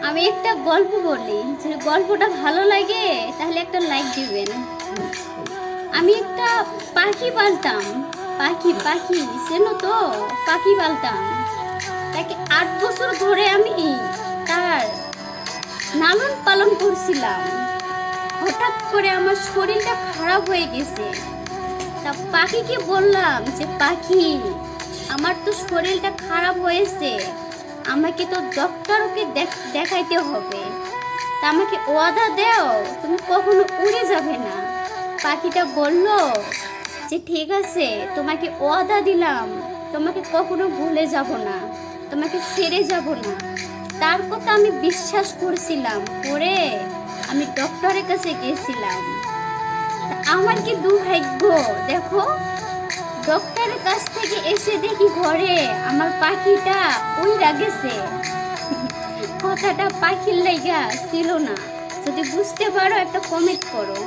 আমি একটা গল্প বলি, যদি গল্পটা ভালো লাগে তাহলে একটা লাইক দিবেন। আমি একটা পাখি পালতাম। পাখি পাখি চেনো তো? পাখি পালতাম। তাকে 8 বছর ধরে আমি তার লালন পালন করছিলাম। হঠাৎ করে আমার শরীরটা খারাপ হয়ে গেছে। তা পাখিকে বললাম যে পাখি, আমার তো শরীরটা খারাপ হয়েছে, আমাকে তো ডক্টরকে দেখাইতে হবে। তা আমাকে ওয়াদা দাও তুমি কখনো উড়ে যাবে না। পাখিটা বলল যে ঠিক আছে, তোমাকে ওয়াদা দিলাম, তোমাকে কখনো ভুলে যাব না, তোমাকে ছেড়ে যাব না। তার কথা আমি বিশ্বাস করছিলাম, পরে আমি ডক্টরের কাছে গেছিলাম। তা আমার কি দুর্ভাগ্য দেখো, ডক্টরের কাছ থেকে এসে দেখি ঘরে আমার পাখিটা উইরা গেছে। কথাটা পাখির লাইগা ছিল না। যদি বুঝতে পারো একটা কমেন্ট করো।